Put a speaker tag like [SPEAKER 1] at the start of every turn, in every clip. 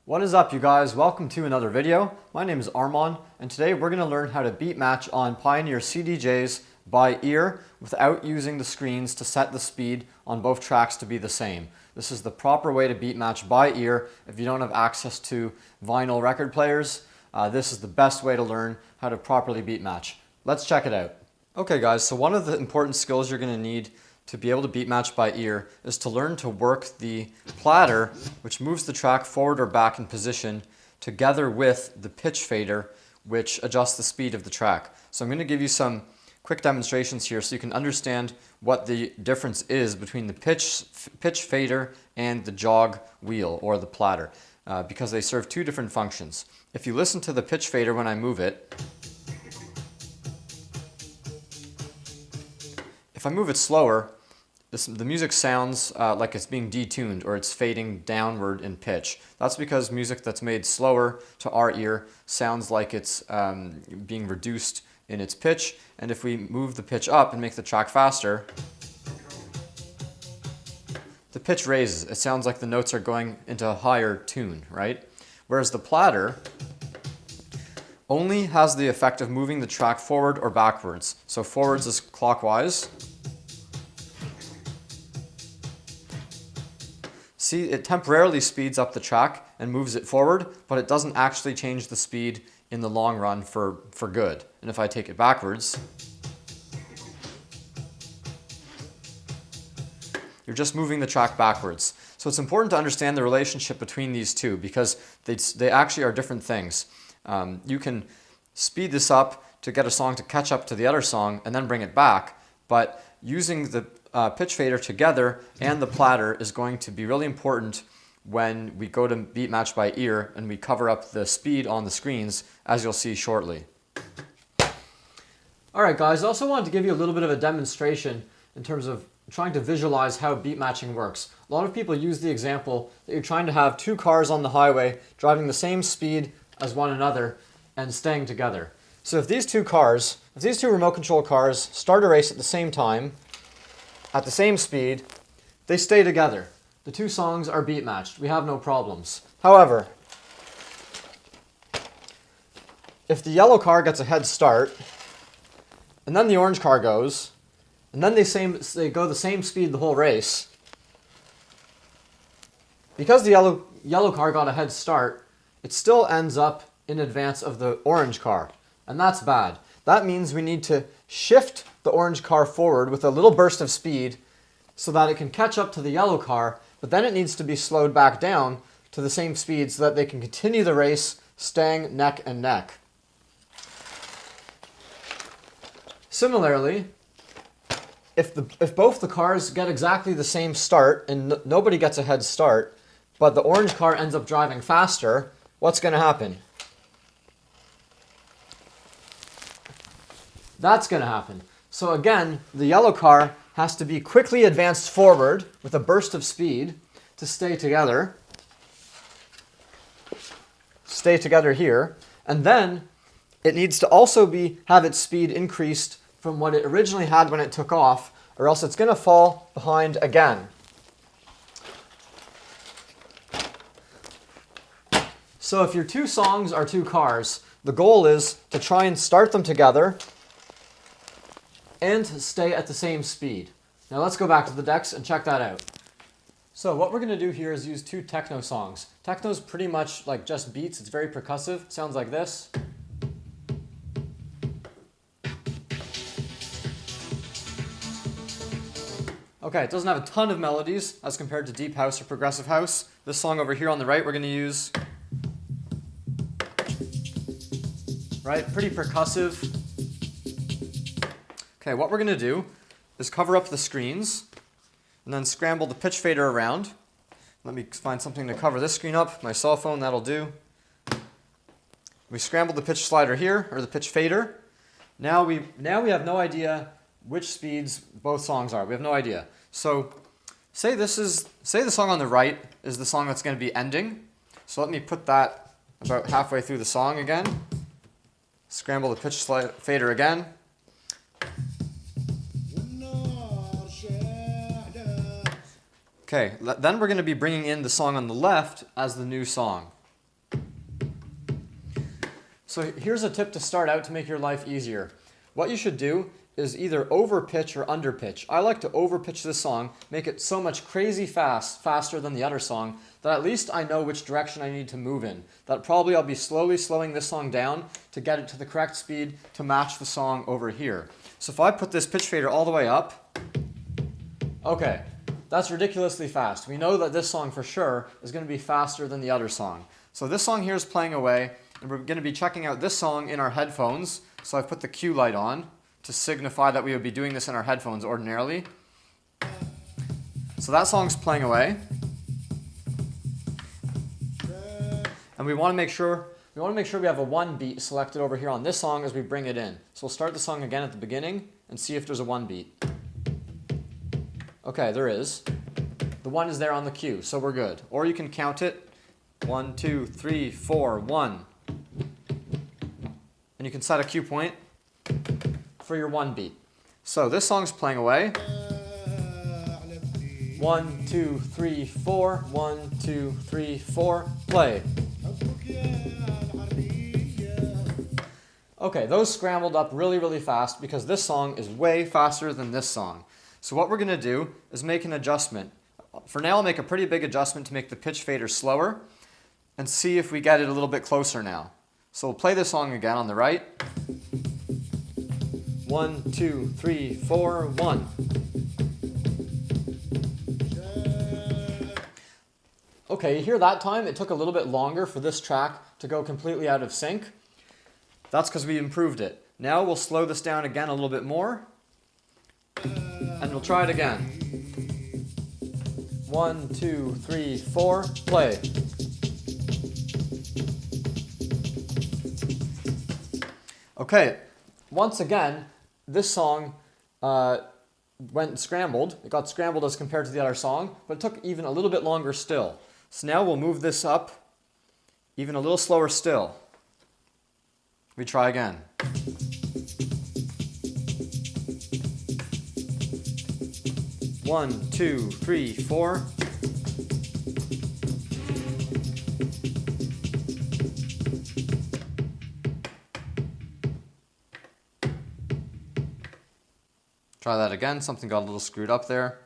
[SPEAKER 1] What is up, you guys? Welcome to another video. My name is Armand, and today we're going to learn how to beat match on Pioneer CDJs by ear without using the screens to set the speed on both tracks to be the same. This is the proper way to beat match by ear if you don't have access to vinyl record players. This is the best way to learn how to properly beat match. Let's check it out. Okay guys, so one of the important skills you're going to need to be able to beat match by ear is to learn to work the platter, which moves the track forward or back in position, together with the pitch fader, which adjusts the speed of the track. So I'm going to give you some quick demonstrations here so you can understand what the difference is between the pitch fader and the jog wheel or the platter, because they serve two different functions. If you listen to the pitch fader when I move it, if I move it slower, the music sounds like it's being detuned or it's fading downward in pitch. That's because music that's made slower to our ear sounds like it's being reduced in its pitch. And if we move the pitch up and make the track faster, the pitch raises. It sounds like the notes are going into a higher tune, right? Whereas the platter only has the effect of moving the track forward or backwards. So forwards is clockwise. See, it temporarily speeds up the track and moves it forward, but it doesn't actually change the speed in the long run for good. And if I take it backwards, you're just moving the track backwards. So it's important to understand the relationship between these two because they actually are different things. You can speed this up to get a song to catch up to the other song and then bring it back, but using the pitch fader together and the platter is going to be really important when we go to beat match by ear and we cover up the speed on the screens, as you'll see shortly. Alright guys, I also wanted to give you a little bit of a demonstration in terms of trying to visualize how beat matching works. A lot of people use the example that you're trying to have two cars on the highway driving the same speed as one another and staying together. So if these two remote control cars start a race at the same time, at the same speed, they stay together. The two songs are beat matched. We have no problems. However, if the yellow car gets a head start, and then the orange car goes, and then they go the same speed the whole race, because the yellow car got a head start, it still ends up in advance of the orange car, and that's bad. That means we need to shift the orange car forward with a little burst of speed so that it can catch up to the yellow car, but then it needs to be slowed back down to the same speed so that they can continue the race staying neck and neck. Similarly, if both the cars get exactly the same start and nobody gets a head start, but the orange car ends up driving faster, what's going to happen? That's going to happen. So again, the yellow car has to be quickly advanced forward with a burst of speed to stay together. Stay together here. And then it needs to also have its speed increased from what it originally had when it took off, or else it's going to fall behind again. So if your two songs are two cars, the goal is to try and start them together and stay at the same speed. Now let's go back to the decks and check that out. So what we're going to do here is use two techno songs. Techno's pretty much like just beats. It's very percussive. It sounds like this. Okay, it doesn't have a ton of melodies as compared to deep house or progressive house. This song over here on the right we're going to use. Right, pretty percussive. Okay, what we're going to do is cover up the screens and then scramble the pitch fader around. Let me find something to cover this screen up. My cell phone, that'll do. We scrambled the pitch slider here, or the pitch fader. Now we have no idea which speeds both songs are. We have no idea. So say the song on the right is the song that's going to be ending. So let me put that about halfway through the song again. Scramble the pitch fader again. Okay, then we're going to be bringing in the song on the left as the new song. So here's a tip to start out to make your life easier. What you should do is either overpitch or underpitch. I like to overpitch this song, make it so much crazy faster than the other song, that at least I know which direction I need to move in. That probably I'll be slowly slowing this song down to get it to the correct speed to match the song over here. So if I put this pitch fader all the way up, okay, that's ridiculously fast. We know that this song for sure is going to be faster than the other song. So this song here is playing away, and we're going to be checking out this song in our headphones. So I've put the cue light on to signify that we would be doing this in our headphones ordinarily. So that song's playing away. And we want to make sure we have a 1 beat selected over here on this song as we bring it in. So we'll start the song again at the beginning and see if there's a 1 beat. Okay, there is. The 1 is there on the cue, so we're good. Or you can count it. 1, 2, 3, 4, 1. And you can set a cue point for your 1 beat. So this song's playing away. 1, 2, 3, 4. 1, 2, 3, 4. Play. Okay, those scrambled up really, really fast because this song is way faster than this song. So what we're going to do is make an adjustment. For now, I'll make a pretty big adjustment to make the pitch fader slower and see if we get it a little bit closer now. So we'll play this song again on the right. 1, 2, 3, 4, 1. Okay, you hear that time? It took a little bit longer for this track to go completely out of sync. That's because we improved it. Now we'll slow this down again a little bit more. And we'll try it again. 1, 2, 3, 4, play. Okay, once again, this song went scrambled. It got scrambled as compared to the other song, but it took even a little bit longer still. So now we'll move this up even a little slower still. We try again. One, two, three, four. Try that again. Something got a little screwed up there.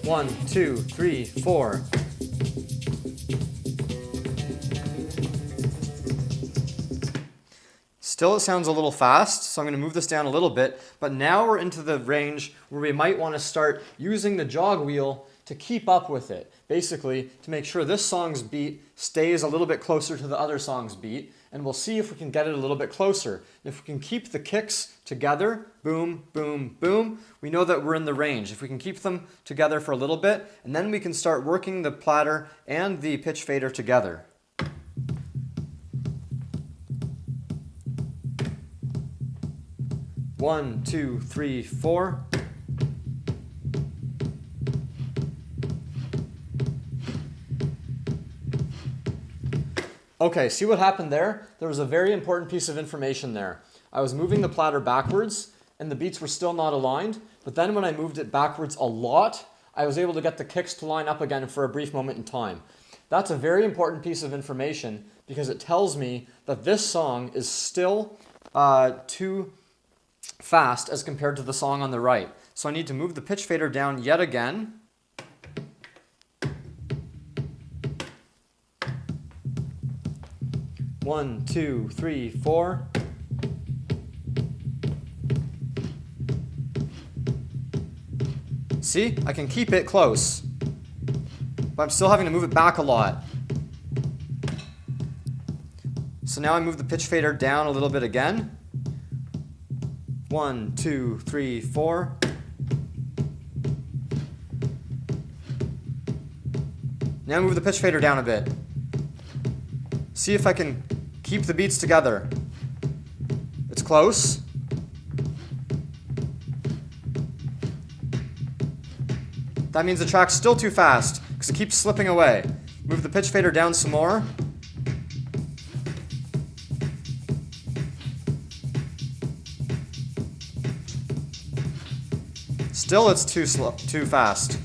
[SPEAKER 1] 1, 2, 3, 4. Still, it sounds a little fast, so I'm going to move this down a little bit, but now we're into the range where we might want to start using the jog wheel to keep up with it. Basically, to make sure this song's beat stays a little bit closer to the other song's beat, and we'll see if we can get it a little bit closer. If we can keep the kicks together, boom, boom, boom, we know that we're in the range. If we can keep them together for a little bit, and then we can start working the platter and the pitch fader together. One, two, three, four. Okay, see what happened there? There was a very important piece of information there. I was moving the platter backwards and the beats were still not aligned, but then when I moved it backwards a lot, I was able to get the kicks to line up again for a brief moment in time. That's a very important piece of information because it tells me that this song is still too fast as compared to the song on the right. So I need to move the pitch fader down yet again. One, two, three, four. See, I can keep it close, but I'm still having to move it back a lot. So now I move the pitch fader down a little bit again. 1, 2, 3, 4. Now move the pitch fader down a bit. See if I can keep the beats together. It's close. That means the track's still too fast because it keeps slipping away. Move the pitch fader down some more. Still, it's too slow, too fast.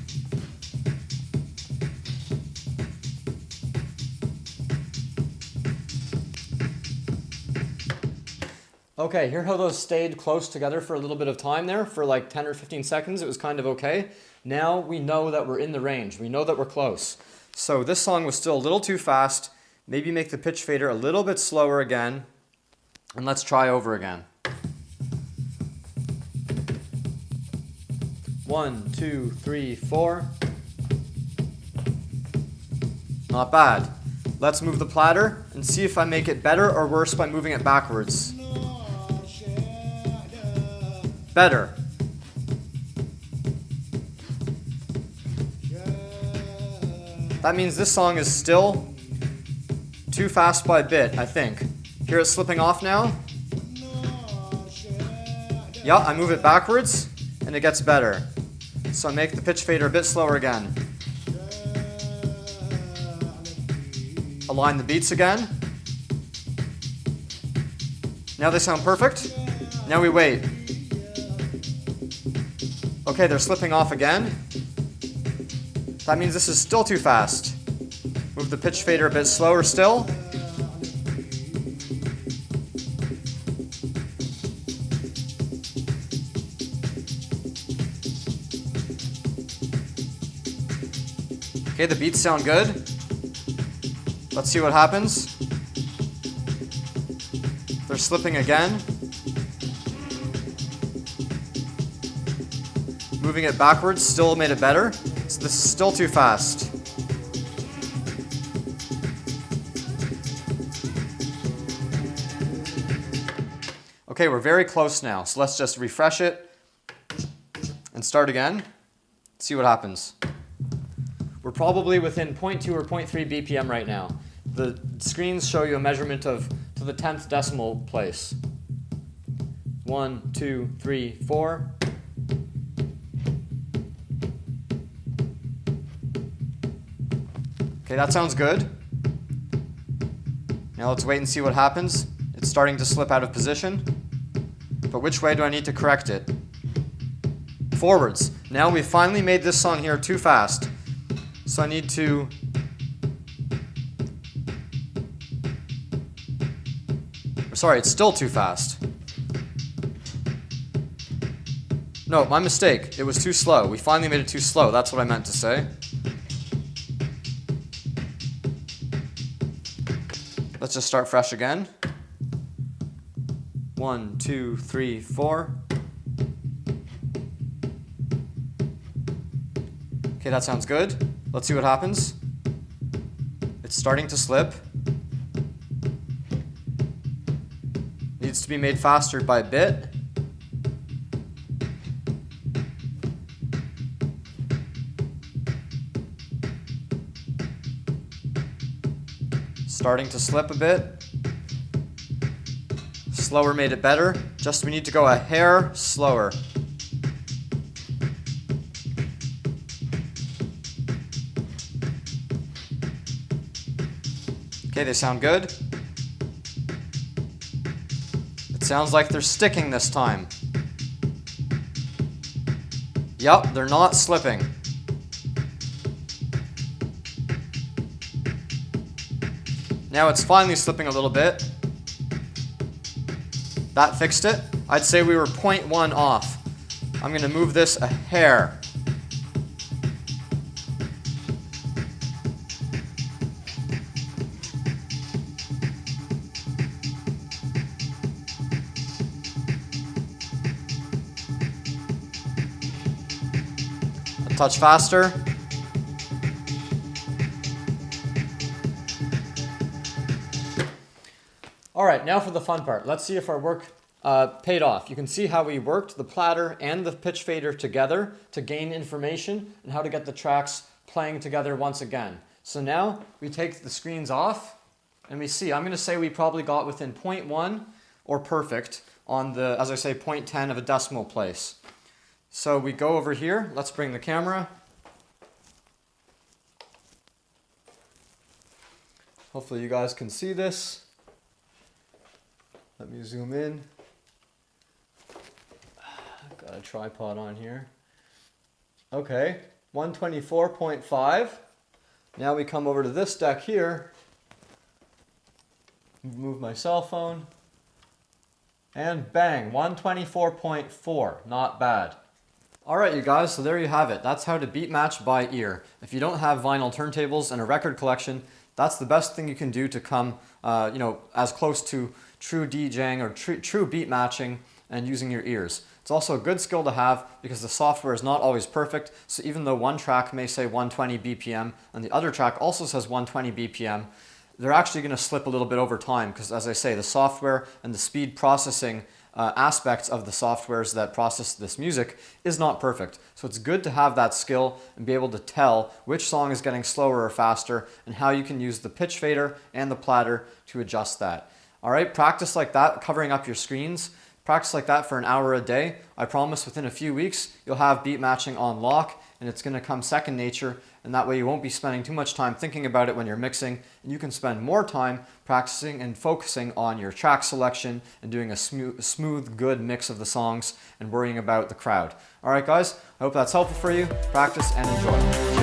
[SPEAKER 1] Okay, here how those stayed close together for a little bit of time there, for like 10 or 15 seconds. It was kind of okay. Now we know that we're in the range. We know that we're close. So this song was still a little too fast. Maybe make the pitch fader a little bit slower again. And let's try over again. 1, 2, 3, 4. Not bad. Let's move the platter and see if I make it better or worse by moving it backwards. Better. That means this song is still too fast by a bit, I think. Hear it slipping off now? Yeah, I move it backwards and it gets better. So I make the pitch fader a bit slower again. Align the beats again. Now they sound perfect. Now we wait. Okay, they're slipping off again. That means this is still too fast. Move the pitch fader a bit slower still. Okay, the beats sound good. Let's see what happens. They're slipping again. Moving it backwards still made it better. So this is still too fast. Okay, we're very close now. So let's just refresh it and start again. See what happens. We're probably within 0.2 or 0.3 BPM right now. The screens show you a measurement of to the 10th decimal place. 1, 2, 3, 4. Okay, that sounds good. Now let's wait and see what happens. It's starting to slip out of position. But which way do I need to correct it? Forwards. Now we finally made this song here too fast. So I need to sorry, it's still too fast. No, my mistake. It was too slow. We finally made it too slow. That's what I meant to say. Let's just start fresh again. 1, 2, 3, 4. Okay, that sounds good. Let's see what happens. It's starting to slip. Needs to be made faster by a bit. Starting to slip a bit. Slower made it better. Just we need to go a hair slower. Okay, they sound good. It sounds like they're sticking this time. Yup, they're not slipping. Now it's finally slipping a little bit. That fixed it. I'd say we were 0.1 off. I'm going to move this a hair. A touch faster. All right, now for the fun part. Let's see if our work paid off. You can see how we worked the platter and the pitch fader together to gain information and how to get the tracks playing together once again. So now we take the screens off and we see, I'm going to say we probably got within 0.1 or perfect on the, as I say, 0.10 of a decimal place. So we go over here. Let's bring the camera. Hopefully you guys can see this. Let me zoom in. I've got a tripod on here. Okay, 124.5. Now we come over to this deck here. Move my cell phone. And bang, 124.4, not bad. Alright you guys, so there you have it. That's how to beat match by ear. If you don't have vinyl turntables and a record collection, that's the best thing you can do to come as close to true DJing or true beat matching and using your ears. It's also a good skill to have because the software is not always perfect, so even though one track may say 120 BPM and the other track also says 120 BPM, they're actually going to slip a little bit over time because, as I say, the software and the speed processing aspects of the softwares that process this music is not perfect. So it's good to have that skill and be able to tell which song is getting slower or faster and how you can use the pitch fader and the platter to adjust that. All right, practice like that, covering up your screens. Practice like that for an hour a day. I promise within a few weeks you'll have beat matching on lock and it's going to come second nature, and that way you won't be spending too much time thinking about it when you're mixing, and you can spend more time practicing and focusing on your track selection and doing a smooth, good mix of the songs and worrying about the crowd. Alright guys, I hope that's helpful for you. Practice and enjoy.